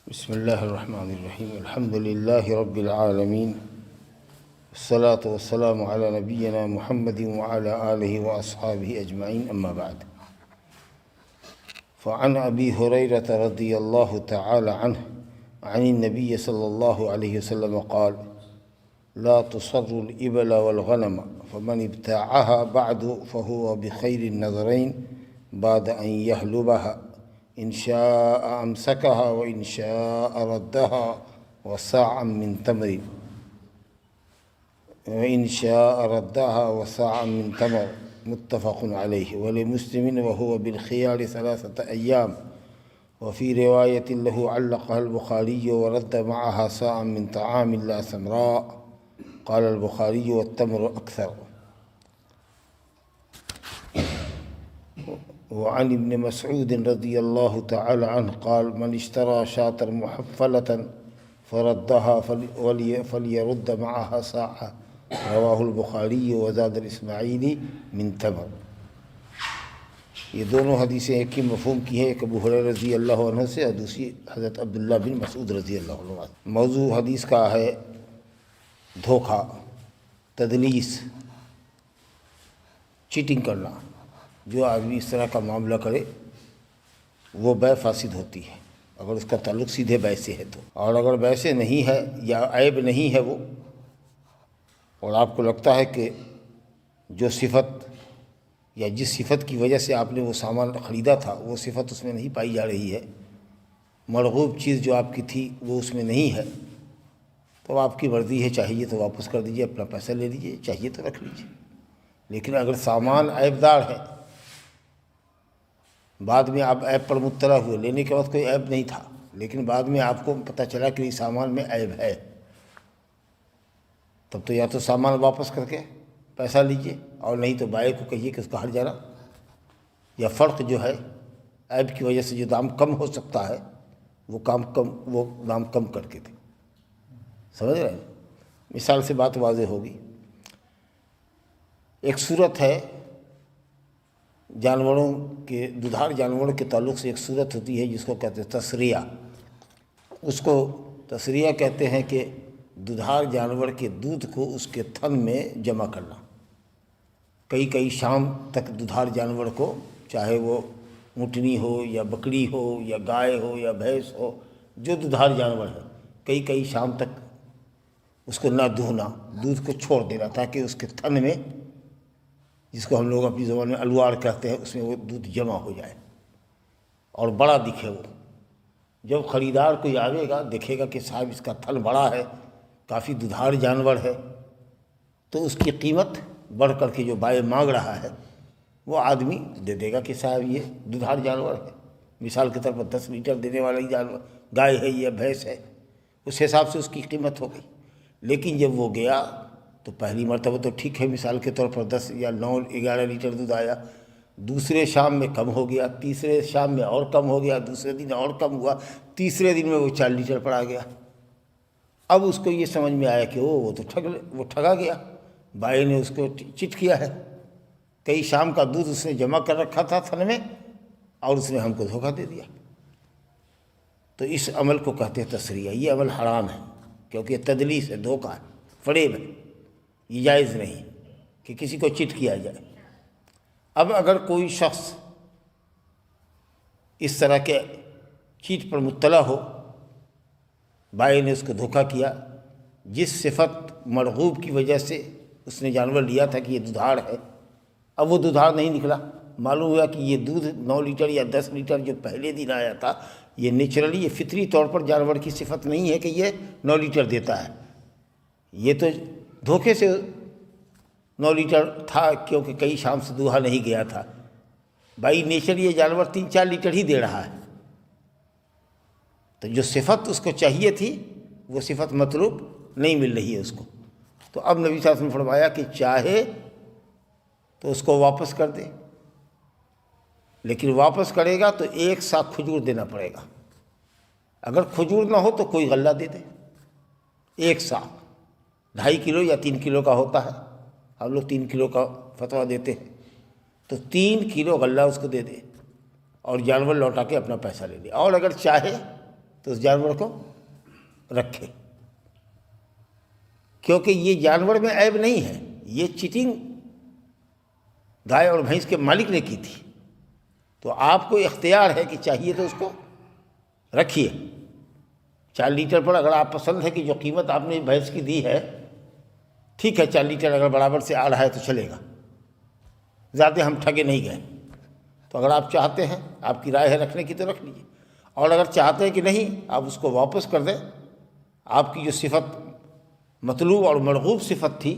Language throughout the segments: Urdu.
بسم اللہ الرحمن الرحیم الحمد للہ رب العالمین والصلاة والسلام علی نبینا محمد وعلی آلہ واصحابہ اجمعین اما بعد فعن ابی ہریرۃ رضی اللہ تعالی عنہ عن النبی صلی اللہ علیہ وسلم قال لا تصر الإبل والغنم فمن ابتاعها بعد فهو بخير النظرين بعد أن يهلبها إن شاء أمسكها وإن شاء ردها وساعا من تمر متفق عليه ولمسلم وهو بالخيار 3 أيام وفي رواية له علقها البخاري ورد معها ساعا من طعام لا سمراء قال البخاري والتمر أكثر. وعن ابن مسعود رضي الله تعالى عنه قال من اشترى شاة محفلة فردها فليرد معها ساعة رواه البخاري وزاد الإسماعيلي من تمر. یہ دونوں حدیثیں ایک ہی مفہوم کی ہیں، ایک ابو ہریرہ رضی اللہ عنہ سے اور دوسری حضرت عبداللہ بن مسعود رضی اللہ عنہ. موضوع حدیث کا ہے دھوکہ، تدلیس، چیٹنگ کرنا. جو آدمی اس طرح کا معاملہ کرے وہ بیع فاسد ہوتی ہے اگر اس کا تعلق سیدھے بیع سے ہے تو. اور اگر بیع سے نہیں ہے یا عیب نہیں ہے وہ، اور آپ کو لگتا ہے کہ جو صفت یا جس صفت کی وجہ سے آپ نے وہ سامان خریدا تھا وہ صفت اس میں نہیں پائی جا رہی ہے، مرغوب چیز جو آپ کی تھی وہ اس میں نہیں ہے، تو آپ کی مرضی ہے، چاہیے تو واپس کر دیجئے، اپنا پیسہ لے لیجئے، چاہیے تو رکھ لیجئے. لیکن اگر سامان عیب دار ہے، بعد میں آپ عیب پر مطلع ہوئے، لینے کے وقت کوئی عیب نہیں تھا لیکن بعد میں آپ کو پتہ چلا کہ اس سامان میں عیب ہے، تب تو یا تو سامان واپس کر کے پیسہ لیجئے، اور نہیں تو بائع کو کہیے کہ اس کا ہٹ جانا، یا فرق جو ہے عیب کی وجہ سے جو دام کم ہو سکتا ہے وہ دام کم کر کے دے. سمجھ رہے ہیں؟ مثال سے بات واضح ہوگی. ایک صورت ہے جانوروں کے، دودھار جانوروں کے تعلق سے ایک صورت ہوتی ہے جس کو کہتے ہیں تسریہ. اس کو تسریہ کہتے ہیں کہ دودھار جانور کے دودھ کو اس کے تھن میں جمع کرنا. کئی شام تک دودھار جانور کو، چاہے وہ اونٹنی ہو یا بکری ہو یا گائے ہو یا بھینس ہو، جو دودھار جانور ہے، کئی شام تک اس کو نہ دھونا، دودھ کو چھوڑ دینا تاکہ اس کے تھن میں، جس کو ہم لوگ اپنی زبان میں الوار کہتے ہیں، اس میں وہ دودھ جمع ہو جائے اور بڑا دکھے. وہ جب خریدار کوئی آئے گا، دیکھے گا کہ صاحب اس کا تھن بڑا ہے، کافی دودھار جانور ہے، تو اس کی قیمت بڑھ کر کے جو بائع مانگ رہا ہے وہ آدمی دے دے گا کہ صاحب یہ دودھار جانور ہے. مثال کے طور پر 10 لیٹر دینے والا ہی جانور گائے ہے یا بھینس ہے، اس حساب سے اس کی قیمت ہو گئی. لیکن جب وہ گیا تو پہلی مرتبہ تو ٹھیک ہے، مثال کے طور پر 10 یا 9 11 لیٹر دودھ آیا، دوسرے شام میں کم ہو گیا، تیسرے شام میں اور کم ہو گیا، دوسرے دن اور کم ہوا، تیسرے دن میں وہ 4 لیٹر پر آ گیا. اب اس کو یہ سمجھ میں آیا کہ وہ تو ٹھگا گیا، بھائی نے اس کو چٹ کیا ہے، کئی شام کا دودھ اس نے جمع کر رکھا تھا تھن میں اور اس نے ہم کو دھوکہ دے دیا. تو اس عمل کو کہتے ہیں تسریہ. یہ عمل حرام ہے کیونکہ یہ تدلیس ہے، دھوکہ ہے، فریب ہے. یہ جائز نہیں کہ کسی کو چٹ کیا جائے. اب اگر کوئی شخص اس طرح کے چیٹ پر مطلع ہو، بائع نے اس کو دھوکہ کیا، جس صفت مرغوب کی وجہ سے اس نے جانور لیا تھا کہ یہ دودھار ہے، اب وہ دودھار نہیں نکلا، معلوم ہوا کہ یہ دودھ 9 لیٹر یا 10 لیٹر جو پہلے دن آیا تھا، یہ نیچرلی، یہ فطری طور پر جانور کی صفت نہیں ہے کہ یہ 9 لیٹر دیتا ہے. یہ تو دھوکے سے 9 لیٹر تھا کیونکہ کئی شام سے دوہا نہیں گیا تھا. بھائی نیچر یہ جانور 3-4 لیٹر ہی دے رہا ہے، تو جو صفت اس کو چاہیے تھی وہ صفت مطلوب نہیں مل رہی ہے اس کو. تو اب نبی صلی اللہ علیہ وسلم نے فرمایا کہ چاہے تو اس کو واپس کر دے، لیکن واپس کرے گا تو 1 سا کھجور دینا پڑے گا. اگر کھجور نہ ہو تو کوئی غلہ دے دے. 1 سا 2.5 کلو یا 3 کلو کا ہوتا ہے، ہم لوگ 3 کلو کا فتویٰ دیتے ہیں، تو 3 کلو غلہ اس کو دے دے اور جانور لوٹا کے اپنا پیسہ لے لے. اور اگر چاہے تو اس جانور کو رکھے، کیونکہ یہ جانور میں عیب نہیں ہے، یہ چیٹنگ گائے اور بھینس کے مالک نے کی تھی، تو آپ کو اختیار ہے کہ چاہیے تو اس کو رکھیے 4 لیٹر پر۔ اگر آپ پسند ہے کہ جو قیمت آپ نے بھینس کی دی ہے ٹھیک ہے، 4 لیٹر اگر برابر سے آ رہا ہے تو چلے گا، زیادہ ہم ٹھگے نہیں گئے، تو اگر آپ چاہتے ہیں، آپ کی رائے ہے رکھنے کی تو رکھ لیجیے، اور اگر چاہتے ہیں کہ نہیں آپ اس کو واپس کر دیں، آپ کی جو صفت مطلوب اور مرغوب صفت تھی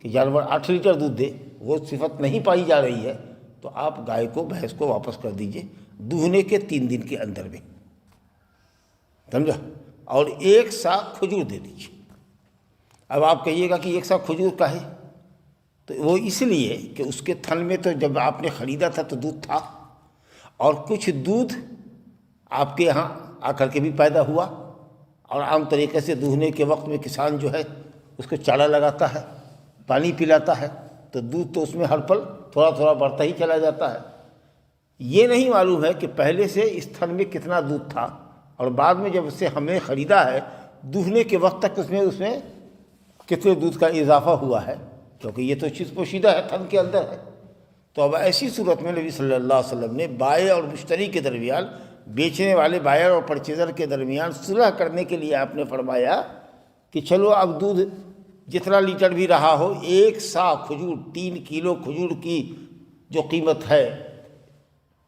کہ جانور 8 لیٹر دودھ دے، وہ صفت نہیں پائی جا رہی ہے، تو آپ گائے کو بھینس کو واپس کر دیجئے دہنے کے 3 دن کے اندر میں، سمجھا، اور 1 سا کھجور دے دیجئے۔ اب آپ کہیے گا کہ 1 سا کھجور کا ہے، تو وہ اس لیے کہ اس کے تھن میں تو جب آپ نے خریدا تھا تو دودھ تھا، اور کچھ دودھ آپ کے یہاں آ کر کے بھی پیدا ہوا، اور عام طریقے سے دہنے کے وقت میں کسان جو ہے اس کو چارہ لگاتا ہے، پانی پلاتا ہے، تو دودھ تو اس میں ہر پل تھوڑا تھوڑا بڑھتا ہی چلا جاتا ہے۔ یہ نہیں معلوم ہے کہ پہلے سے اس تھن میں کتنا دودھ تھا، اور بعد میں جب اسے ہم نے خریدا ہے دہنے کے وقت تک اس میں کتنے دودھ کا اضافہ ہوا ہے، کیونکہ یہ تو چیز پوشیدہ ہے، تھن کے اندر ہے۔ تو اب ایسی صورت میں نبی صلی اللہ علیہ وسلم نے بائع اور مشتری کے درمیان، بیچنے والے بائر اور پرچیزر کے درمیان صلح کرنے کے لیے آپ نے فرمایا کہ چلو اب دودھ جتنا لیٹر بھی رہا ہو، 1 سا کھجور، 3 کلو کھجور کی جو قیمت ہے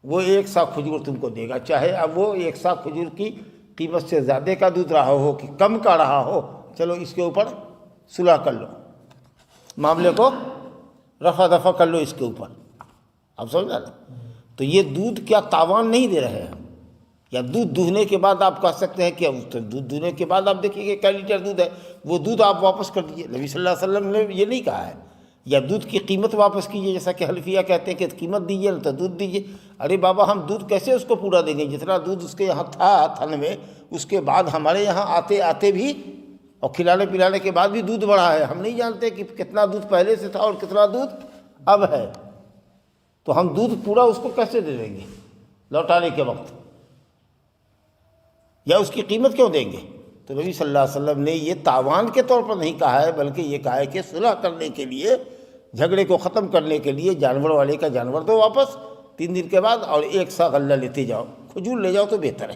وہ 1 سا کھجور تم کو دے گا، چاہے اب وہ 1 سا کھجور کی قیمت سے زیادہ کا دودھ رہا ہو کہ کم کا رہا ہو، چلو اس کے اوپر صلح کر لو، معاملے کو رفع دفع کر لو اس کے اوپر۔ اب سمجھا نا؟ تو یہ دودھ کیا تاوان نہیں دے رہے ہیں، یا دودھ دہنے کے بعد آپ کہہ سکتے ہیں کہ دودھ دہنے کے بعد آپ دیکھیے کہ کیا لیٹر دودھ ہے، وہ دودھ آپ واپس کر دیجیے۔ نبی صلی اللہ علیہ وسلم نے یہ نہیں کہا ہے، یا دودھ کی قیمت واپس کیجیے، جیسا کہ حنفیہ کہتے ہیں کہ قیمت دیجیے تو دودھ دیجیے۔ ارے بابا، ہم دودھ کیسے اس کو پورا دیں گے؟ جتنا دودھ اس کے یہاں تھا تھن میں، اس کے بعد ہمارے یہاں آتے آتے بھی اور کھلانے پلانے کے بعد بھی دودھ بڑھا ہے، ہم نہیں جانتے کہ کتنا دودھ پہلے سے تھا اور کتنا دودھ اب ہے، تو ہم دودھ پورا اس کو کیسے دے دیں گے لوٹانے کے وقت، یا اس کی قیمت کیوں دیں گے؟ تو نبی صلی اللہ علیہ وسلم نے یہ تاوان کے طور پر نہیں کہا ہے، بلکہ یہ کہا ہے کہ صلح کرنے کے لیے، جھگڑے کو ختم کرنے کے لیے جانور والے کا جانور دو واپس 3 دن کے بعد، اور 1 سا غلہ لیتے جاؤ، کھجور لے جاؤ تو بہتر ہے۔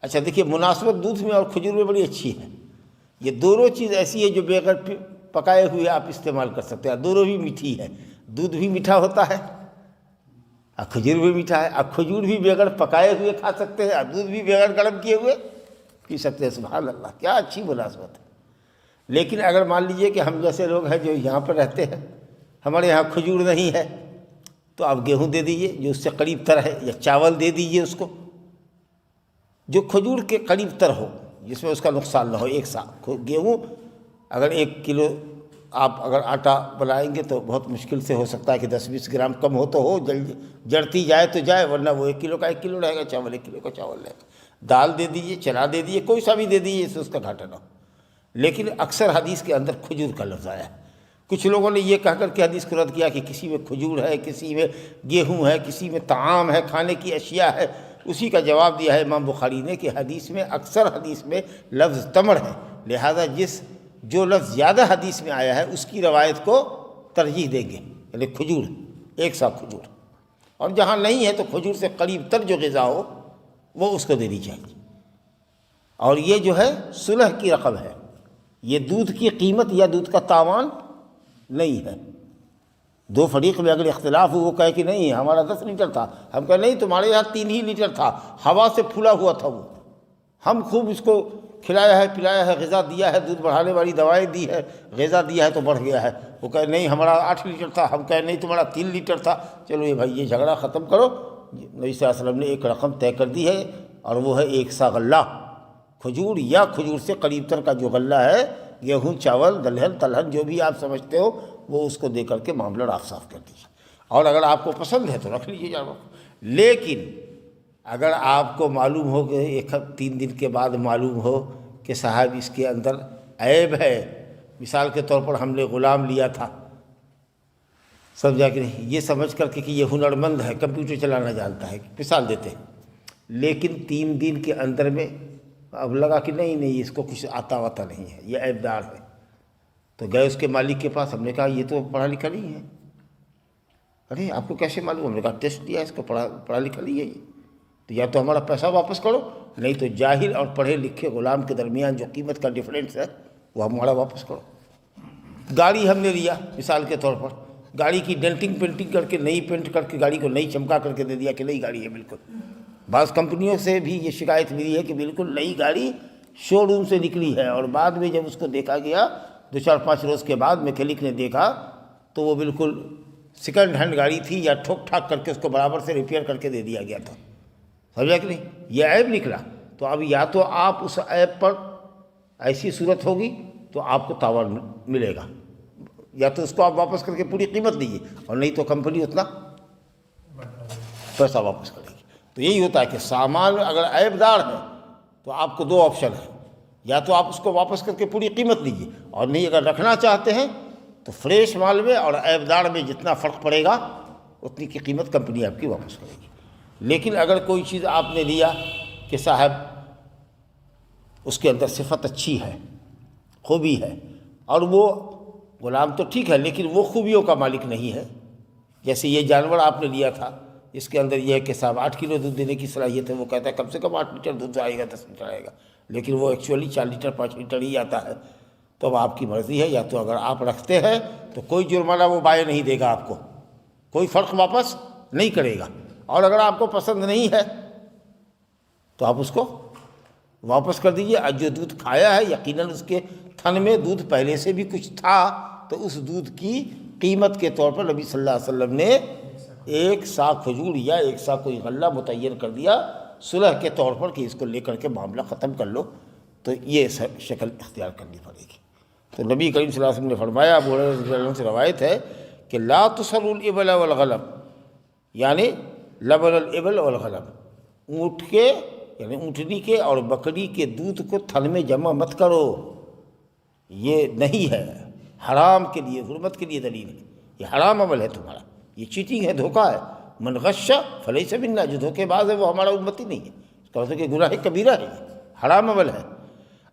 اچھا دیکھیے، مناسبت دودھ میں اور کھجور میں بڑی اچھی ہے، یہ دونوں چیز ایسی ہے جو بغیر پکائے ہوئے آپ استعمال کر سکتے ہیں، دونوں بھی میٹھی ہے، دودھ بھی میٹھا ہوتا ہے اور کھجور بھی میٹھا ہے، اب کھجور بھی بغیر پکائے ہوئے کھا سکتے ہیں اور دودھ بھی بغیر گرم کیے ہوئے پی سکتے ہیں۔ سبحان اللہ، کیا اچھی مناسبت ہے۔ لیکن اگر مان لیجئے کہ ہم جیسے لوگ ہیں جو یہاں پر رہتے ہیں، ہمارے یہاں کھجور نہیں ہے، تو آپ گیہوں دے دیجئے جو اس سے قریب تر ہے، یا چاول دے دیجئے اس کو جو کھجور کے قریب تر ہو، جس میں اس کا نقصان نہ ہو۔ 1 سا گیہوں، اگر 1 کلو آپ اگر آٹا بنائیں گے تو بہت مشکل سے ہو سکتا ہے کہ 10-20 گرام کم ہو تو ہو، جڑتی جائے تو جائے، ورنہ وہ 1 کلو کا 1 کلو رہے گا، چاول 1 کلو کا چاول رہے گا۔ دال دے دیجئے، چنا دے دیجئے، کوئی سا بھی دے دیجئے، اس سے اس کا گھاٹا نہ ہو۔ لیکن اکثر حدیث کے اندر کھجور کا لفظ آیا ہے۔ کچھ لوگوں نے یہ کہہ کر کے حدیث کو رد کیا کہ کسی میں کھجور ہے، کسی میں گیہوں ہے، کسی میں طعام ہے، کھانے کی اشیاء ہے۔ اسی کا جواب دیا ہے امام بخاری نے کہ حدیث میں، اکثر حدیث میں لفظ تمر ہے، لہذا جو لفظ زیادہ حدیث میں آیا ہے اس کی روایت کو ترجیح دیں گے، یعنی کھجور، 1 سا کھجور، اور جہاں نہیں ہے تو کھجور سے قریب تر جو غذا ہو وہ اس کو دینی چاہیے۔ اور یہ جو ہے صلح کی رقم ہے، یہ دودھ کی قیمت یا دودھ کا تاوان نہیں ہے۔ 2 فریق میں اگر اختلاف ہو، وہ کہے کہ نہیں ہمارا 10 لیٹر تھا، ہم کہے نہیں تمہارے یہاں 3 ہی لیٹر تھا، ہوا سے پھولا ہوا تھا وہ، ہم خوب اس کو کھلایا ہے، پلایا ہے، غذا دیا ہے، دودھ بڑھانے والی دوائیں دی ہے، غذا دیا ہے تو بڑھ گیا ہے۔ وہ کہے نہیں ہمارا 8 لیٹر تھا، ہم کہے نہیں تمہارا 3 لیٹر تھا، چلو یہ بھائی یہ جھگڑا ختم کرو۔ نبی صلی اللہ علیہ وسلم نے ایک رقم طے کر دی ہے، اور وہ ہے 1 سا غلہ کھجور، یا کھجور سے قریب تر کا جو غلہ ہے، گیہوں، چاول، دلہن، تلہن، جو بھی آپ سمجھتے ہو وہ اس کو دے کر کے معاملہ راف صاف کر دیجیے۔ اور اگر آپ کو پسند ہے تو رکھ لیجیے جانور کو۔ لیکن اگر آپ کو معلوم ہو کہ 3 دن کے بعد معلوم ہو کہ صاحب اس کے اندر عیب ہے، مثال کے طور پر ہم نے غلام لیا تھا، سمجھا کہ نہیں، یہ سمجھ کر کے کہ یہ ہنرمند ہے، کمپیوٹر چلانا جانتا ہے، مثال دیتے ہیں، لیکن 3 دن کے اندر میں اب لگا کہ نہیں اس کو کچھ آتا واتا نہیں ہے، یہ عیب دار ہے، تو گئے اس کے مالک کے پاس، ہم نے کہا یہ تو پڑھا لکھا نہیں ہے۔ ارے آپ کو کیسے معلوم؟ ہم نے کہا ٹیسٹ دیا، اس کو پڑھا لکھا نہیں ہے یہ، تو یا تو ہمارا پیسہ واپس کرو، نہیں تو جاہل اور پڑھے لکھے غلام کے درمیان جو قیمت کا ڈفرینس ہے وہ ہمارا واپس کرو۔ گاڑی ہم نے لیا مثال کے طور پر، گاڑی کی ڈینٹنگ پینٹنگ کر کے، نئی پینٹ کر کے گاڑی کو نئی چمکا کر کے دے دیا کہ نئی گاڑی ہے بالکل۔ بعض کمپنیوں سے بھی یہ شکایت ملی ہے کہ بالکل نئی گاڑی شو روم سے نکلی ہے، اور بعد میں جب اس کو دیکھا گیا 2-4-5 روز کے بعد میکینک نے دیکھا تو وہ بالکل سیکنڈ ہینڈ گاڑی تھی، یا ٹھوک ٹھاک کر کے اس کو برابر سے ریپیئر کر کے دے دیا گیا تھا۔ سمجھا کہ نہیں؟ یہ عیب نکلا، تو اب یا تو آپ اس عیب پر ایسی صورت ہوگی تو آپ کو تاوان ملے گا، یا تو اس کو آپ واپس کر کے پوری قیمت دیجیے، اور نہیں تو کمپنی اتنا پیسہ واپس کرے گی۔ تو یہی ہوتا ہے کہ سامان اگر عیب دار ہے تو آپ کو 2 آپشن ہیں، یا تو آپ اس کو واپس کر کے پوری قیمت دیجیے، اور نہیں اگر رکھنا چاہتے ہیں تو فریش مال میں اور عیب دار میں جتنا فرق پڑے گا اتنی کی قیمت کمپنی آپ کی واپس کرے گی۔ لیکن اگر کوئی چیز آپ نے لیا کہ صاحب اس کے اندر صفت اچھی ہے، خوبی ہے، اور وہ غلام تو ٹھیک ہے لیکن وہ خوبیوں کا مالک نہیں ہے، جیسے یہ جانور آپ نے لیا تھا، اس کے اندر یہ ہے کہ صاحب 8 کلو دودھ دینے کی صلاحیت ہے، وہ کہتا ہے کم سے کم 8 لیٹر دودھ آئے گا، 10 لیٹر آئے گا، لیکن وہ ایکچولی 4 لیٹر 5 لیٹر ہی آتا ہے، تو اب آپ کی مرضی ہے، یا تو اگر آپ رکھتے ہیں تو کوئی جرمانہ وہ بائیں نہیں دے گا، آپ کو کوئی فرق واپس نہیں کرے گا، اور اگر آپ کو پسند نہیں ہے تو آپ اس کو واپس کر دیجیے۔ جو دودھ کھایا ہے یقیناً اس کے تھن میں دودھ پہلے سے بھی کچھ تھا، تو اس دودھ کی قیمت کے طور پر نبی صلی اللہ علیہ وسلم نے 1 سا کھجور یا 1 سا کوئی غلہ متعین کر دیا صلح کے طور پر کہ اس کو لے کر کے معاملہ ختم کر لو، تو یہ شکل اختیار کرنی پڑے گی۔ تو نبی کریم صلی اللہ علیہ وسلم نے فرمایا، ابو ہریرہ رضی اللہ عنہ سے روایت ہے کہ لا تسر الابل والغنم، یعنی لبن الابل والغنم، اونٹ کے یعنی اونٹنی کے اور بکری کے دودھ کو تھن میں جمع مت کرو، یہ نہیں ہے، حرام کے لیے، حرمت کے لیے دلیل ہے، یہ حرام عمل ہے تمہارا، یہ چیٹنگ ہے، دھوکہ ہے۔ من غش فلیس منا، جو دھوکے باز ہے وہ ہمارا امتی نہیں ہے، اس کا مطلب کہ گناہ کبیرہ ہے، یہ حرام عمل ہے۔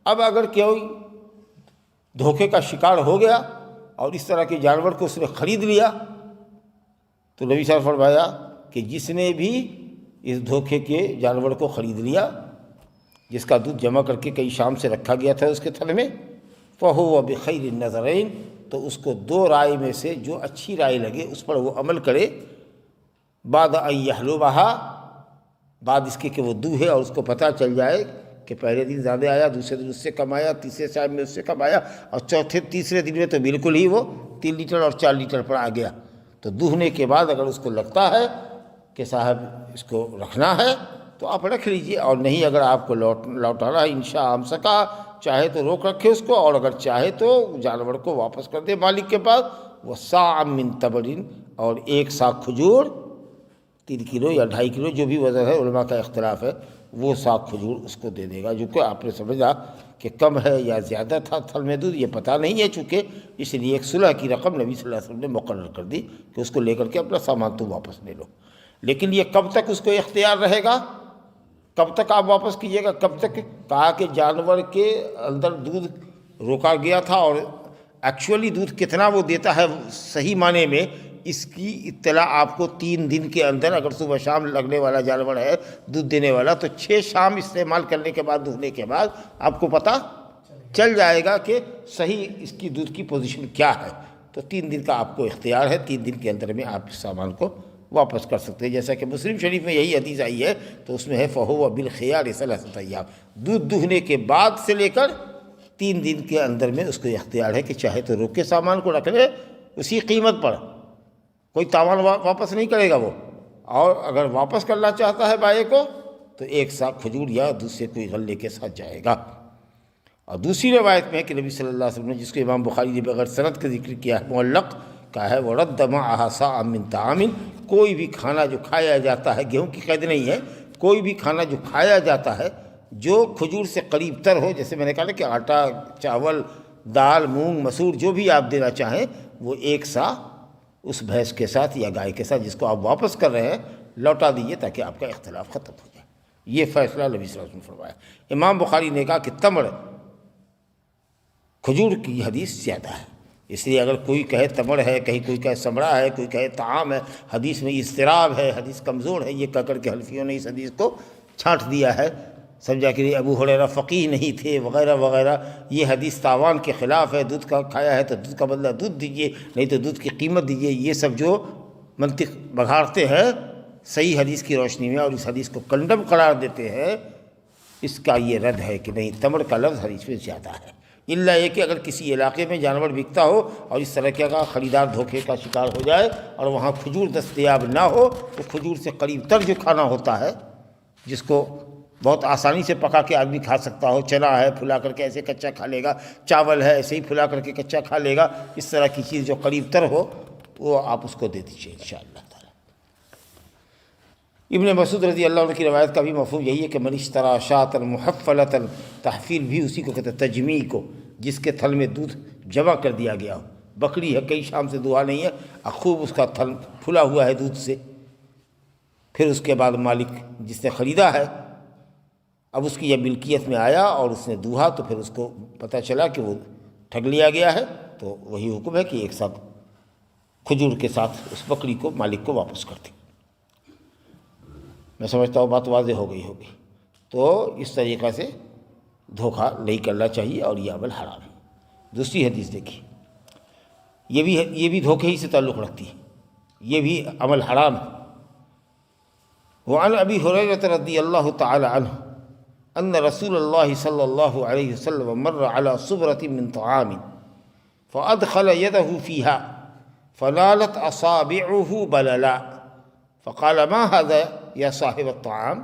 اب اگر کوئی دھوکے کا شکار ہو گیا اور اس طرح کے جانور کو اس نے خرید لیا، تو نبی صلی اللہ علیہ وسلم نے فرمایا کہ جس نے بھی اس دھوکے کے جانور کو خرید لیا، جس کا دودھ جمع کر کے کئی شام سے رکھا گیا تھا اس کے تھن میں، فَهُوَ بِخَيْرِ النَّظَرَيْنِ، تو اس کو 2 رائے میں سے جو اچھی رائے لگے اس پر وہ عمل کرے، بعد ان يحلبها، بعد اس کے کہ وہ دوہے اور اس کو پتہ چل جائے کہ پہلے دن زیادہ آیا، دوسرے دن اس سے کم آیا، تیسرے شام میں اس سے کم آیا، اور تیسرے دن میں تو بالکل ہی وہ 3 لیٹر اور 4 لیٹر پر آ گیا، تو دوہنے کے بعد اگر اس کو لگتا ہے کہ صاحب اس کو رکھنا ہے تو آپ رکھ لیجئے، اور نہیں اگر آپ کو لوٹانا ہے انشاء امسکا، چاہے تو روک رکھے اس کو، اور اگر چاہے تو جانور کو واپس کر دے مالک کے پاس۔ وَصَاعًا مِّن تَمْرٍ، اور 1 سا کھجور، 3 کلو یا 2.5 کلو جو بھی وزن ہے، علماء کا اختلاف ہے، وہ سا کھجور اس کو دے دے گا، جو کہ آپ نے سمجھا کہ کم ہے یا زیادہ تھا تھن میں دودھ، یہ پتہ نہیں ہے، چونکہ اس لیے ایک صلح کی رقم نبی صلی اللہ علیہ وسلم نے مقرر کر دی کہ اس کو لے کر کے اپنا سامان تو واپس لے لو۔ لیکن یہ کب تک اس کو اختیار رہے گا، کب تک آپ واپس کیجیے گا، کب تک؟ کہا کہ جانور کے اندر دودھ روکا گیا تھا، اور ایکچولی دودھ کتنا وہ دیتا ہے صحیح معنی میں اس کی اطلاع آپ کو 3 دن کے اندر، اگر صبح شام لگنے والا جانور ہے دودھ دینے والا، تو 6 شام استعمال کرنے کے بعد، دھونے کے بعد آپ کو پتہ چل جائے گا کہ صحیح اس کی دودھ کی پوزیشن کیا ہے، تو 3 دن کا آپ کو اختیار ہے، 3 دن کے اندر میں آپ اس سامان کو واپس کر سکتے ہیں، جیسا کہ مسلم شریف میں یہی حدیث آئی ہے، تو اس میں ہے فَهُوَ بِالْخِيَارِ 3 ایام، دودھ دہنے کے بعد سے لے کر 3 دن کے اندر میں اس کو اختیار ہے کہ چاہے تو روک کے سامان کو رکھ لے اسی قیمت پر، کوئی تاوان واپس نہیں کرے گا وہ، اور اگر واپس کرنا چاہتا ہے بائیں کو تو 1 سا کھجور یا دوسرے کوئی غلے کے ساتھ جائے گا۔ اور دوسری روایت میں ہے کہ نبی صلی اللہ علیہ وسلم نے، جس کو امام بخاری نے بغیر سند کا ذکر کیا ہے، معلق کہا ہے، وَرَدَّ مَعَهَا صَاعًا مِّن طَعَامٍ، کوئی بھی کھانا جو کھایا جاتا ہے، گیہوں کی قید نہیں ہے، کوئی بھی کھانا جو کھایا جاتا ہے جو کھجور سے قریب تر ہو، جیسے میں نے کہا نا کہ آٹا، چاول، دال، مونگ، مسور، جو بھی آپ دینا چاہیں، وہ 1 سا اس بھینس کے ساتھ یا گائے کے ساتھ جس کو آپ واپس کر رہے ہیں لوٹا دیجیے، تاکہ آپ کا اختلاف ختم ہو جائے۔ یہ فیصلہ نبی صلی اللہ علیہ وسلم نے فرمایا۔ امام بخاری نے کہا کہ تمر کھجور کی حدیث زیادہ ہے، اس لیے اگر کوئی کہے تمر ہے، کہیں کوئی کہے سمرا ہے، کوئی کہے طعام ہے، حدیث میں اضطراب ہے، حدیث کمزور ہے، یہ کہہ کر کے حنفیوں نے اس حدیث کو چھانٹ دیا ہے، سمجھا کہ ابو ہریرہ فقیہ نہیں تھے وغیرہ وغیرہ، یہ حدیث تاوان کے خلاف ہے، دودھ کا کھایا ہے تو دودھ کا بدلہ دودھ دیجیے، نہیں تو دودھ کی قیمت دیجیے، یہ سب جو منطق بگاڑتے ہیں صحیح حدیث کی روشنی میں اور اس حدیث کو کنڈم قرار دیتے ہیں، اس کا یہ رد ہے کہ نہیں، تمر کا لفظ حدیث میں زیادہ ہے، الا یہ کہ اگر کسی علاقے میں جانور بکتا ہو اور اس طرح کا خریدار دھوکے کا شکار ہو جائے اور وہاں کھجور دستیاب نہ ہو تو کھجور سے قریب تر جو کھانا ہوتا ہے جس کو بہت آسانی سے پکا کے آدمی کھا سکتا ہو، چنا ہے پھلا کر کے ایسے کچا کھا لے گا، چاول ہے ایسے ہی پھلا کر کے کچا کھا لے گا، اس طرح کی چیز جو قریب تر ہو وہ آپ اس کو دے دیجیے انشاءاللہ تعالی۔ ابن مسعود رضی اللہ عنہ کی روایت کا بھی مفہوم یہی ہے کہ من اشتری شاۃ محفلۃ، تحفیل بھی اسی کو کہتے ہیں، تجمیع کو، جس کے تھن میں دودھ جمع کر دیا گیا ہو، بکری ہے کئی شام سے دہا نہیں ہے، خوب اس کا تھن پھلا ہوا ہے دودھ سے، پھر اس کے بعد مالک جس نے خریدا ہے اب اس کی یہ ملکیت میں آیا اور اس نے دوہا تو پھر اس کو پتہ چلا کہ وہ ٹھگ لیا گیا ہے، تو وہی حکم ہے کہ ایک ساتھ کھجور کے ساتھ اس بکری کو مالک کو واپس کر دیں۔ میں سمجھتا ہوں بات واضح ہو گئی ہوگی۔ تو اس طریقہ سے دھوکہ نہیں کرنا چاہیے اور یہ عمل حرام ہے۔ دوسری حدیث دیکھیے، یہ بھی دھوکے ہی سے تعلق رکھتی ہے، یہ بھی عمل حرام ہے۔ وعن ابی ہریرہ رضی اللہ تعالی عنہ ان رسول اللہ صلی اللہ علیہ وسلم مر على صبرة من طعام فأدخل يده فيها فنالت أصابعه بللا فقال ما هذا يا صاحب الطعام؟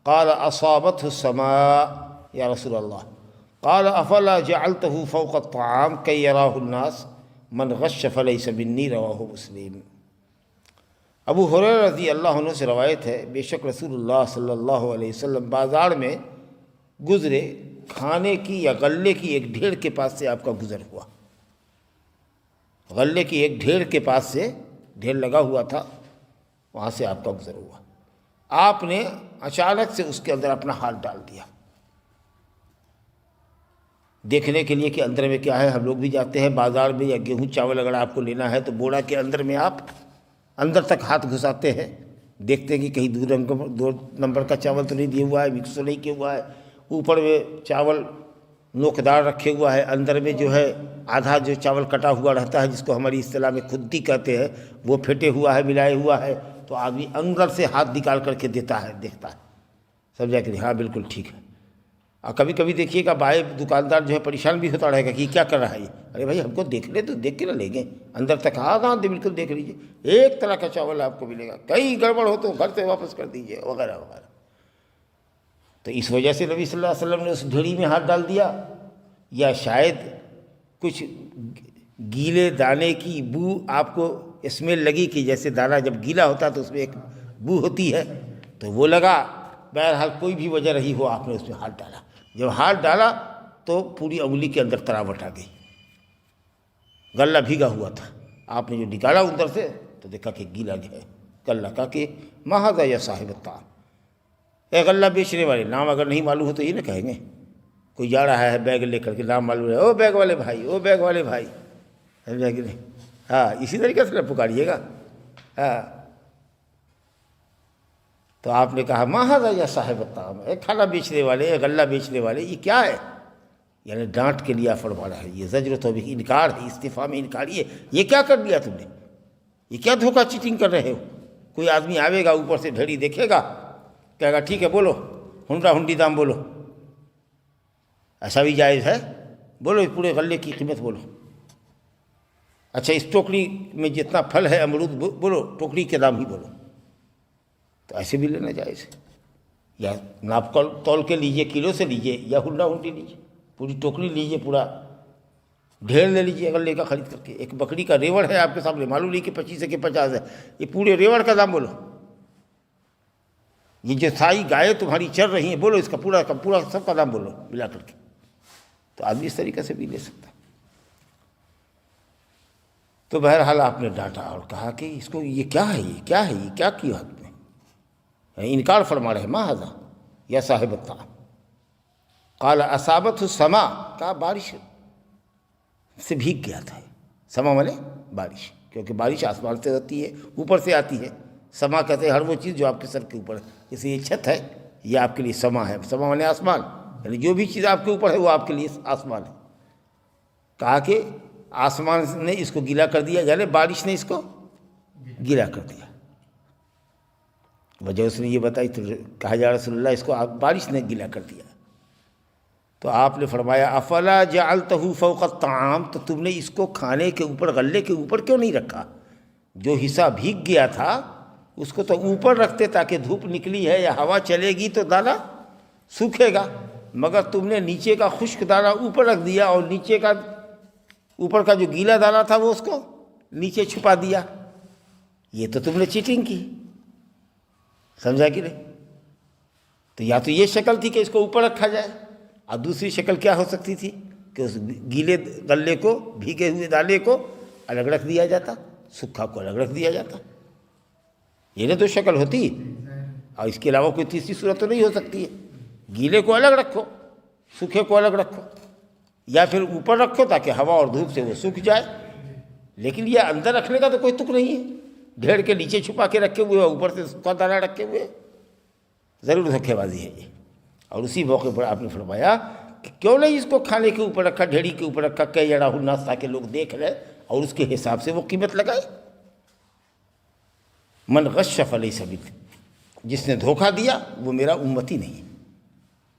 قال أصابته السماء يا رسول الله۔ قال أفلا جعلته فوق الطعام كي يراه الناس؟ من غش فليس مني، رواه مسلم۔ ابو ہریرہ رضی اللہ عنہ سے روایت ہے، بے شک رسول اللہ صلی اللہ علیہ وسلم بازار میں گزرے، کھانے کی یا غلے کی ایک ڈھیر کے پاس سے آپ کا گزر ہوا، غلے کی ایک ڈھیر کے پاس سے ڈھیر لگا ہوا تھا، وہاں سے آپ کا گزر ہوا، آپ نے اچانک سے اس کے اندر اپنا ہاتھ ڈال دیا دیکھنے کے لیے کہ اندر میں کیا ہے۔ ہم لوگ بھی جاتے ہیں بازار میں یا گیہوں چاول اگر آپ کو لینا ہے تو بوڑا کے اندر میں آپ اندر تک ہاتھ گھساتے ہیں، دیکھتے ہیں کہ کہیں دو نمبر کا چاول تو نہیں دیا ہوا ہے، مکس تو نہیں کیا ہوا ہے، اوپر میں چاول نوکدار رکھے ہوا ہے، اندر میں جو ہے آدھا جو چاول کٹا ہوا رہتا ہے جس کو ہماری اصطلاح میں کھدی کہتے ہیں وہ پھٹے ہوا ہے، ملائے ہوا ہے، تو آدمی اندر سے ہاتھ نکال کر کے دیتا ہے، دیکھتا ہے، سمجھا کہ ہاں بالکل ٹھیک ہے۔ اور کبھی کبھی دیکھیے گا بائیں دکاندار جو ہے پریشان بھی ہوتا رہے گا کہ یہ کیا کر رہا ہے یہ، ارے بھائی ہم کو دیکھ لے تو دیکھ کے نہ لے گئے، اندر تک ہاں بالکل دیکھ لیجیے، ایک طرح کا چاول آپ کو ملے گا، کہیں گڑبڑ ہو تو گھر سے واپس کر دیجیے وغیرہ وغیرہ۔ تو اس وجہ سے نبی صلی اللہ علیہ وسلم نے اس ڈھیڑی میں ہاتھ ڈال دیا، یا شاید کچھ گیلے دانے کی بو آپ کو اسمیل لگی کہ جیسے دانہ جب گیلا ہوتا ہے تو اس میں ایک بو ہوتی ہے، تو وہ لگا، بہرحال کوئی بھی وجہ رہی ہو آپ نے اس میں ہاتھ ڈالا، جب ہاتھ ڈالا تو پوری انگلی کے اندر تراوٹ آ گئی، غلہ بھیگا ہوا تھا، آپ نے جو نکالا اندر سے تو دیکھا کہ گیلا ہے غلہ کا، کہ ما ھذا یا صاحب الطعام، اے غلہ بیچنے والے، نام اگر نہیں معلوم ہو تو یہ نہ کہیں گے، کوئی جا رہا ہے بیگ لے کر کے، نام معلوم ہے، او بیگ والے بھائی، او بیگ والے بھائی، سمجھا کہ نہیں؟ ہاں اسی طریقے سے پکاریے گا۔ ہاں تو آپ نے کہا ما ھذا یا صاحب الطعام، اے کھانا بیچنے والے، اے غلہ بیچنے والے، یہ کیا ہے؟ یعنی ڈانٹ کے لیا فرما رہا ہے، یہ زجر و توبیخ، انکار ہے، استفہام انکاری ہے، یہ کیا کر لیا تم نے، یہ کیا دھوکہ چیٹنگ کر رہے ہو؟ کوئی آدمی آئے گا اوپر سے ڈھڑی دیکھے گا، کہے گا ٹھیک ہے بولو، ہنڈا ہنڈی دام بولو، ایسا بھی جائز ہے، بولو پورے غلے کی قیمت بولو، اچھا اس ٹوکری میں جتنا پھل ہے امرود بولو، ٹوکری کے دام ہی بولو، تو ایسے بھی لینا جائز ہے، یا ناپ تول کے لیجئے، کلو سے لیجئے یا ہنڈا ہنڈی لیجئے، پوری ٹوکری لیجئے، پورا ڈھیر لے لیجئے غلے کا خرید کر کے، ایک بکری کا ریوڑ ہے آپ کے سامنے، معلوم نہیں کہ 25 ہے کہ 50 ہے، یہ پورے ریوڑ کا دام بولو، یہ جو ساری گائے تمہاری چر رہی ہیں بولو اس کا پورا کا پورا سب کا دام بولو ملا کر کے، تو آدمی اس طریقے سے بھی لے سکتا ہے۔ تو بہرحال آپ نے ڈانٹا اور کہا کہ اس کو یہ کیا ہے، یہ کیا ہے، یہ کیا کیا آپ نے، انکار فرما رہے ما ھذا، یا صاحب الطعام؟ قال اصابت السما، کہا بارش سے بھیگ گیا تھا۔ سما مانے بارش، کیونکہ بارش آسمان سے ہوتی ہے، اوپر سے آتی ہے۔ سما کہتے ہیں ہر وہ چیز جو آپ کے سر کے اوپر ہے، جیسے یہ چھت ہے، یہ آپ کے لیے سما ہے۔ سما مانے آسمان، یعنی جو بھی چیز آپ کے اوپر ہے وہ آپ کے لیے آسمان ہے۔ کہا کہ آسمان نے اس کو گیلا کر دیا، یعنی بارش نے اس کو گیلا کر دیا۔ وجہ اس نے یہ بتائی تو کہا یا رسول اللہ اس کو بارش نے گیلا کر دیا۔ تو آپ نے فرمایا افلا جعلتہ فوق الطعام، تو تم نے اس کو کھانے کے اوپر، غلے کے اوپر کیوں نہیں رکھا؟ جو حصہ بھیگ گیا تھا اس کو تو اوپر رکھتے تاکہ دھوپ نکلی ہے یا ہوا چلے گی تو دانہ سوکھے گا، مگر تم نے نیچے کا خشک دانہ اوپر رکھ دیا اور نیچے کا، اوپر کا جو گیلا دانہ تھا وہ اس کو نیچے چھپا دیا۔ یہ تو تم نے چیٹنگ کی، سمجھا کہ نہیں؟ تو یا تو یہ شکل تھی کہ اس کو اوپر رکھا جائے، اور دوسری شکل کیا ہو سکتی تھی کہ اس گیلے غلے کو، بھیگے ہوئے دانے کو الگ رکھ دیا جاتا، سکھا کو الگ رکھ دیا جاتا۔ یہ نہیں تو شکل ہوتی، اور اس کے علاوہ کوئی تیسری صورت تو نہیں ہو سکتی ہے۔ گیلے کو الگ رکھو، سوکھے کو الگ رکھو، یا پھر اوپر رکھو تاکہ ہوا اور دھوپ سے وہ سوکھ جائے۔ لیکن یہ اندر رکھنے کا تو کوئی تک نہیں ہے، ڈھیر کے نیچے چھپا کے رکھے ہوئے، اوپر سے سوکھا دانہ رکھے ہوئے، ضرور دھوکے بازی ہے یہ۔ اور اسی موقع پر آپ نے فرمایا کہ کیوں نہیں اس کو کھانے کے اوپر رکھا، ڈھیڑی کے اوپر رکھا، کہ یڑا الناس، تاکہ لوگ دیکھ لیں اور اس کے حساب سے وہ قیمت لگائے۔ من غش فلیس منی، جس نے دھوکہ دیا وہ میرا امتی نہیں ہے۔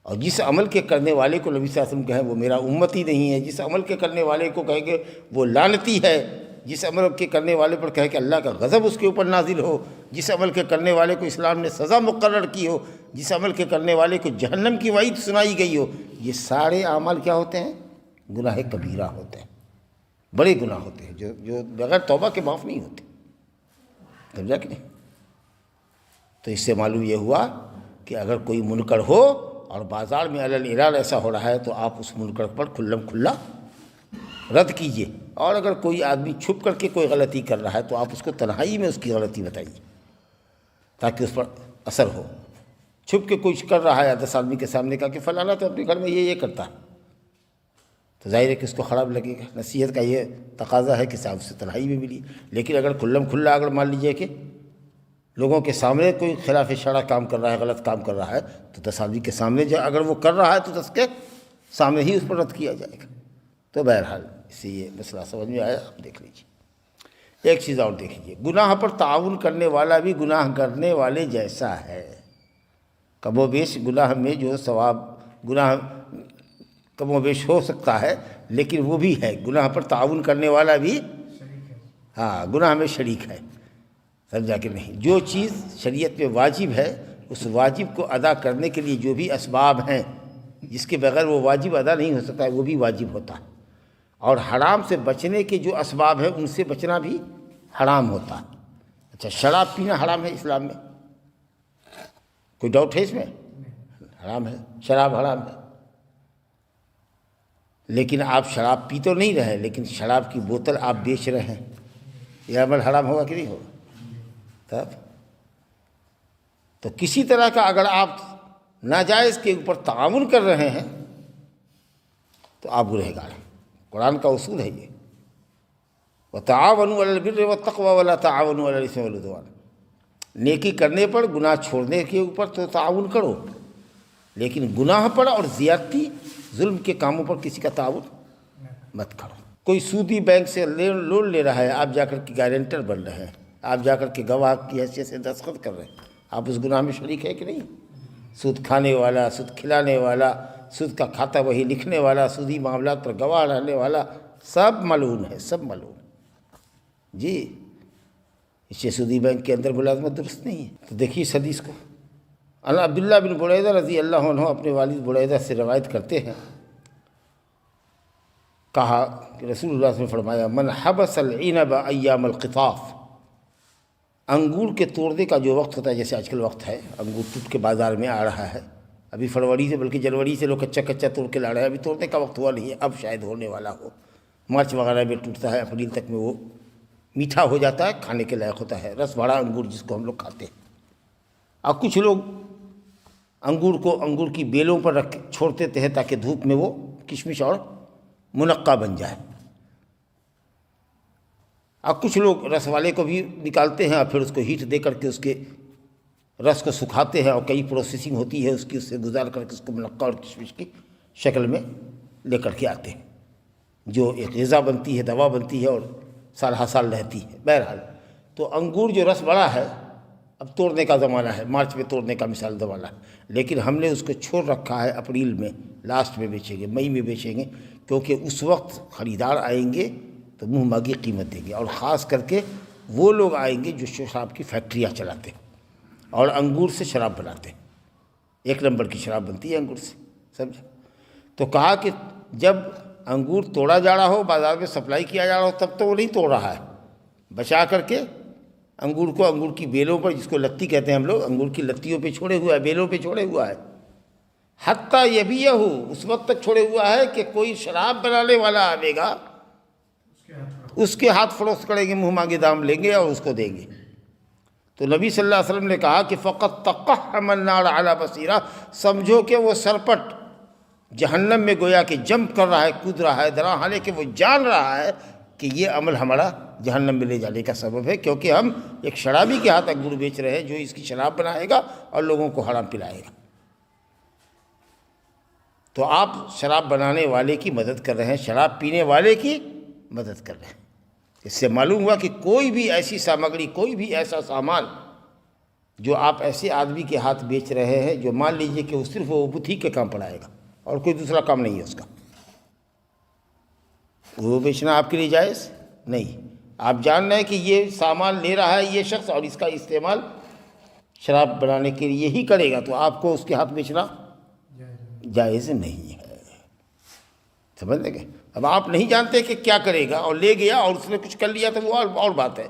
اور جس عمل کے کرنے والے کو نبی صلی اللہ علیہ وسلم کہیں وہ میرا امتی نہیں ہے، جس عمل کے کرنے والے کو کہیں گے وہ لعنتی ہے، جس عمل کے کرنے والے پر کہے کہ اللہ کا غضب اس کے اوپر نازل ہو، جس عمل کے کرنے والے کو اسلام نے سزا مقرر کی ہو، جس عمل کے کرنے والے کو جہنم کی وعید سنائی گئی ہو، یہ سارے اعمال کیا ہوتے ہیں؟ گناہ کبیرہ ہوتے ہیں، بڑے گناہ ہوتے ہیں، جو بغیر توبہ کے معاف نہیں ہوتے۔ سمجھا کہ نہیں؟ تو اس سے معلوم یہ ہوا کہ اگر کوئی منکر ہو اور بازار میں علی الاعلان ایسا ہو رہا ہے تو آپ اس منکر پر کھلم کھلا رد کیجیے، اور اگر کوئی آدمی چھپ کر کے کوئی غلطی کر رہا ہے تو آپ اس کو تنہائی میں اس کی غلطی بتائیے تاکہ اس پر اثر ہو۔ چھپ کے کچھ کر رہا ہے 10 آدمی کے سامنے کہا کہ فلانا تو اپنے گھر میں یہ کرتا ہے، تو ظاہر ہے کہ اس کو خراب لگے گا۔ نصیحت کا یہ تقاضا ہے کہ صاحب سے تنہائی میں ملی۔ لیکن اگر کھلم کھلا اگر مان لیجیے کہ لوگوں کے سامنے کوئی خلاف شرع کام کر رہا ہے، غلط کام کر رہا ہے، تو 10 آدمی کے سامنے جو اگر وہ کر رہا ہے تو 10 کے سامنے ہی اس پر رد کیا جائے گا۔ تو بہرحال اس سے یہ مسئلہ سمجھ میں آیا، آپ دیکھ لیجیے۔ ایک چیز اور دیکھ لیجیے، گناہ پر تعاون کرنے والا بھی گناہ کرنے والے جیسا ہے۔ کم و بیش گناہ میں جو ثواب، گناہ کم و بیش ہو سکتا ہے، لیکن وہ بھی ہے، گناہ پر تعاون کرنے والا بھی ہاں گناہ میں شریک ہے۔ سمجھا کہ نہیں؟ جو چیز شریعت میں واجب ہے، اس واجب کو ادا کرنے کے لیے جو بھی اسباب ہیں جس کے بغیر وہ واجب ادا نہیں ہو سکتا ہے، وہ بھی واجب ہوتا ہے۔ اور حرام سے بچنے کے جو اسباب ہیں ان سے بچنا بھی حرام ہوتا ہے۔ اچھا، شراب پینا حرام ہے اسلام میں، کوئی ڈاؤٹ ہے اس میں؟ حرام ہے، شراب حرام ہے۔ لیکن آپ شراب پی تو نہیں رہے، لیکن شراب کی بوتل آپ بیچ رہے ہیں، یہ عمل حرام ہوگا کہ نہیں ہوگا؟ تب تو کسی طرح کا اگر آپ ناجائز کے اوپر تعاون کر رہے ہیں تو آپ گنہگار ہیں۔ قرآن کا اصول ہے یہ، وَتَعَاوَنُوا عَلَى الْبِرِّ وَالتَّقْوَىٰ وَلَا تَعَاوَنُوا عَلَى الْإِثْمِ وَالْعُدْوَانِ۔ نیکی کرنے پر، گناہ چھوڑنے کے اوپر تو تعاون کرو، لیکن گناہ پر اور زیادتی، ظلم کے کاموں پر کسی کا تعاون مت کرو۔ کوئی سودی بینک سے لون لے رہا ہے، آپ جا کر کے گارنٹر بن رہے ہیں، آپ جا کر کے گواہ کی حیثیت سے دستخط کر رہے ہیں، آپ اس گناہ میں شریک ہے کہ نہیں؟ سود کھانے والا، سود کھلانے والا، سود کا کھاتا وہی لکھنے والا، سودی معاملات پر گواہ رہنے والا، سب ملعون ہے، سب ملعون جی۔ اس سے سودی بینک کے اندر ملازمت درست نہیں ہے۔ تو دیکھیے اس حدیث کو، عبداللہ بن بریدہ رضی اللہ عنہ اپنے والد بریدہ سے روایت کرتے ہیں، کہا کہ رسول اللہ صلی اللہ علیہ وسلم نے فرمایا من حبس العنب ایام القطاف، انگور کے توڑنے کا جو وقت ہوتا ہے، جیسے آج کل وقت ہے، انگور ٹوٹ کے بازار میں آ رہا ہے، ابھی فروری سے بلکہ جنوری سے لوگ کچا کچا توڑ کے لا رہے ہیں، ابھی توڑنے کا وقت ہوا نہیں ہے، اب شاید ہونے والا ہو، مارچ وغیرہ میں ٹوٹتا ہے، اپریل تک میں وہ میٹھا ہو جاتا ہے، کھانے کے لائق ہوتا ہے، رس بھرا انگور جس کو ہم لوگ کھاتے ہیں۔ اور کچھ لوگ انگور کو انگور کی بیلوں پر رکھ چھوڑ دیتے ہیں تاکہ دھوپ میں وہ کشمش اور منقع بن جائے. اب کچھ لوگ رس والے کو بھی نکالتے ہیں اور پھر اس کو ہیٹ دے کر کے اس کے رس کو سکھاتے ہیں اور کئی پروسیسنگ ہوتی ہے اس کی، اس سے گزار کر کے اس کو منقع اور کشمش کی شکل میں لے کر کے آتے ہیں، جو ایک غذا بنتی ہے، دوا بنتی ہے اور سال ہر سال رہتی ہے. بہرحال تو انگور جو رس بڑا ہے، اب توڑنے کا زمانہ ہے، مارچ میں توڑنے کا مثال زمانہ ہے، لیکن ہم نے اس کو چھوڑ رکھا ہے اپریل میں، لاسٹ میں بیچیں گے، مئی میں بیچیں گے، کیونکہ اس وقت خریدار آئیں گے تو منہ مانگی قیمت دیں گے، اور خاص کر کے وہ لوگ آئیں گے جو شراب کی فیکٹریاں چلاتے ہیں اور انگور سے شراب بناتے ہیں. ایک نمبر کی شراب بنتی ہے انگور سے، سمجھے؟ تو کہا کہ جب انگور توڑا جا رہا ہو، بازار میں سپلائی کیا جا رہا ہو، تب تو وہ نہیں توڑ رہا ہے، بچا کر کے انگور کو انگور کی بیلوں پر، جس کو لتی کہتے ہیں ہم لوگ، انگور کی لتیوں پہ چھوڑے ہوا ہے، بیلوں پہ چھوڑے ہوا ہے. حتیٰ یبیعہ، اس وقت تک چھوڑے ہوا ہے کہ کوئی شراب بنانے والا آئے گا، اس کے ہاتھ فروخت کریں گے، منہ مانگے دام لیں گے اور اس کو دیں گے. تو نبی صلی اللہ علیہ وسلم نے کہا کہ فقط تقحم النار علی بصیرہ، سمجھو کہ وہ سرپٹ جہنم میں گویا کہ جمپ کر رہا ہے، کود رہا ہے، درا، حالانکہ وہ جان رہا ہے کہ یہ عمل ہمارا جہنم میں لے جانے کا سبب ہے، کیونکہ ہم ایک شرابی کے ہاتھ انگور بیچ رہے ہیں جو اس کی شراب بنائے گا اور لوگوں کو حرام پلائے گا. تو آپ شراب بنانے والے کی مدد کر رہے ہیں، شراب پینے والے کی مدد کر رہے ہیں. اس سے معلوم ہوا کہ کوئی بھی ایسی سامگری، کوئی بھی ایسا سامان جو آپ ایسے آدمی کے ہاتھ بیچ رہے ہیں جو مان لیجئے کہ وہ صرف وہ بتھی کے کام پڑائے گا اور کوئی دوسرا کام نہیں ہے اس کا، وہ بیچنا آپ کے لیے جائز نہیں. آپ جان رہے ہیں کہ یہ سامان لے رہا ہے یہ شخص اور اس کا استعمال شراب بنانے کے لیے ہی کرے گا، تو آپ کو اس کے ہاتھ بیچنا جائز نہیں ہے. سمجھ لیں گے؟ اب آپ نہیں جانتے کہ کیا کرے گا اور لے گیا اور اس نے کچھ کر لیا تو وہ اور بات ہے،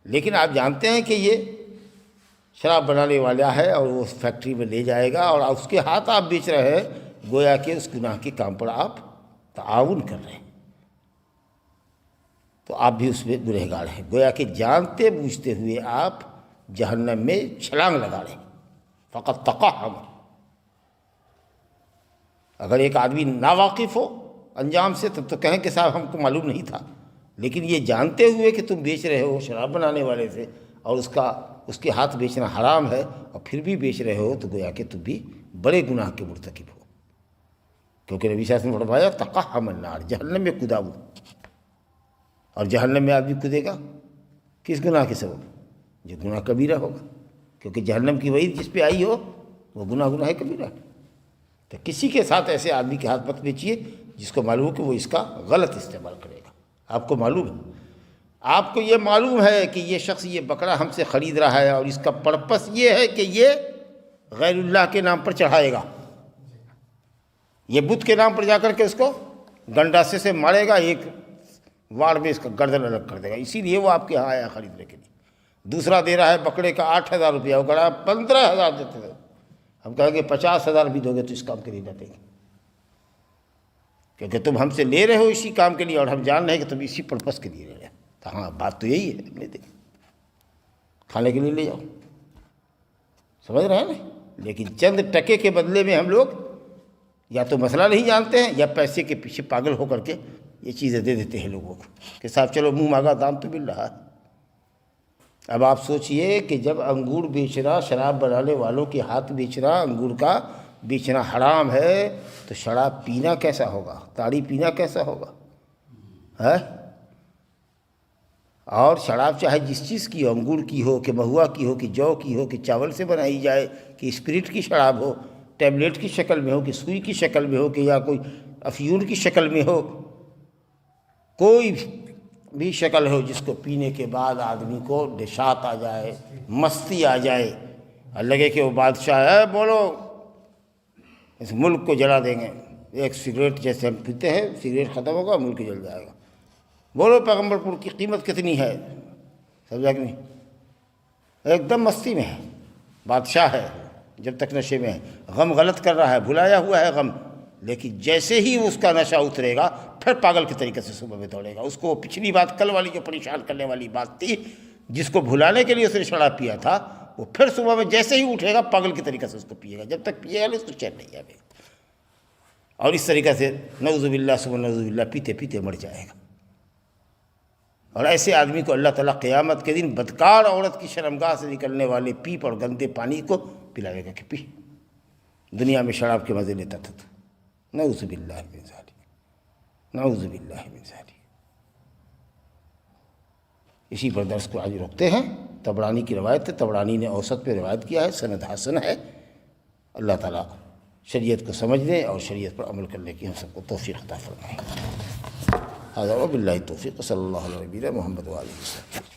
لیکن آپ جانتے ہیں کہ یہ شراب بنانے والا ہے اور وہ فیکٹری میں لے جائے گا اور اس کے ہاتھ آپ بیچ رہے ہیں، گویا کہ اس گناہ کے کام پر آپ تعاون کر رہے ہیں، تو آپ بھی اس میں گنہگار ہیں. گویا کہ جانتے بوجھتے ہوئے آپ جہنم میں چھلانگ لگا رہے ہیں. فقط تقحم. اگر ایک آدمی ناواقف ہو انجام سے تب تو کہیں کہ صاحب ہم کو معلوم نہیں تھا، لیکن یہ جانتے ہوئے کہ تم بیچ رہے ہو شراب بنانے والے سے اور اس کے ہاتھ بیچنا حرام ہے اور پھر بھی بیچ رہے ہو، تو گویا کہ تم بھی بڑے گناہ کے مرتکب ہو، کیونکہ نبی صلی اللہ علیہ وسلم نے فرمایا تقحم النار، جہنم میں کودا وہ. اور جہنم میں آدمی کودے گا کس گناہ کے سبب؟ جو گناہ کبیرہ ہوگا، کیونکہ جہنم کی وعید جس پہ آئی ہو وہ گناہ کبیرہ ہے. تو کسی کے ساتھ ایسے آدمی کے ہاتھ مت بیچیے جس کو معلوم ہو کہ وہ اس کا غلط استعمال کرے گا. آپ کو معلوم ہے، آپ کو یہ معلوم ہے کہ یہ شخص یہ بکرا ہم سے خرید رہا ہے اور اس کا پرپس یہ ہے کہ یہ غیر اللہ کے نام پر چڑھائے گا، یہ بت کے نام پر جا کر کے اس کو گنڈاسے سے مارے گا، ایک وار میں اس کا گردن الگ کر دے گا، اسی لیے وہ آپ کے یہاں آیا خریدنے کے لیے. دوسرا دے رہا ہے بکرے کا 8,000 روپیہ، وہ کہہ رہا ہے 15,000 دیتے تھے. ہم کہیں گے 50,000 بھی دو گے تو اس کام کے لیے نہ دیں گے، کیونکہ تم ہم سے لے رہے ہو اسی کام کے لیے اور ہم جان رہے ہیں کہ تم اسی پرپس کے لیے لے رہے ہیں. تو ہاں بات تو یہی ہے، ہم نے دے کھانے کے لیے لے جاؤ، سمجھ رہے ہیں نا. لیکن چند ٹکے کے بدلے میں ہم لوگ یا تو مسئلہ نہیں جانتے ہیں یا پیسے کے پیچھے پاگل ہو کر کے یہ چیزیں دے دیتے ہیں لوگوں کو کہ صاحب چلو منہ مانگا دام تو مل رہا ہے. اب آپ سوچئے کہ جب انگور بیچنا، شراب بنانے والوں کے ہاتھ بیچنا، انگور کا بیچنا حرام ہے، تو شراب پینا کیسا ہوگا، تاڑی پینا کیسا ہوگا ہے؟ اور شراب چاہے جس چیز کی ہو، انگور کی ہو کہ مہوا کی ہو کہ جو کی ہو کہ چاول سے بنائی جائے کہ اسپرٹ کی شراب ہو، ٹیبلیٹ کی شکل میں ہو کہ سوئی کی شکل میں ہو کہ یا کوئی افیون کی شکل میں ہو، کوئی بھی شکل ہو جس کو پینے کے بعد آدمی کو نشاط آ جائے، مستی آ جائے اور لگے کہ وہ بادشاہ ہے، بولو اس ملک کو جلا دیں گے. ایک سگریٹ جیسے ہم پیتے ہیں، سگریٹ ختم ہوگا ملک جل جائے گا. بولو پیغمبر پور کی قیمت کتنی ہے، سمجھا کہ نہیں؟ ایک دم مستی میں ہے، بادشاہ ہے، جب تک نشے میں ہے، غم غلط کر رہا ہے، بھلایا ہوا ہے غم، لیکن جیسے ہی اس کا نشہ اترے گا پھر پاگل کے طریقے سے صبح میں دوڑے گا. اس کو پچھلی بات کل والی جو پریشان کرنے والی بات تھی، جس کو بھلانے کے لیے اس نے شراب پیا تھا، وہ پھر صبح میں جیسے ہی اٹھے گا پاگل کی طریقے سے اس کو پیے گا، جب تک پیے گا اس کو چین نہیں آئے گا، اور اس طریقے سے نعوذ باللہ ثم نعوذ باللہ پیتے پیتے مر جائے گا۔ اور ایسے آدمی کو اللہ تعالیٰ قیامت کے دن بدکار عورت کی شرمگاہ سے نکلنے والے پیپ اور گندے پانی کو پلائے گا کہ پی، دنیا میں شراب کے مزے لیتا تھا تو، نعوذ باللہ من ذالک، نعوذ باللہ من ذالک۔ اسی پر درس کو آج روکتے ہیں۔ طبرانی کی روایت ہے، طبرانی نے اوسط پہ روایت کیا ہے، سند حسن ہے۔ اللہ تعالیٰ شریعت کو سمجھنے اور شریعت پر عمل کرنے کی ہم سب کو توفیق عطا فرمائے۔ هذا وبالله التوفيق، صلى الله على نبينا محمد وآله وسلم۔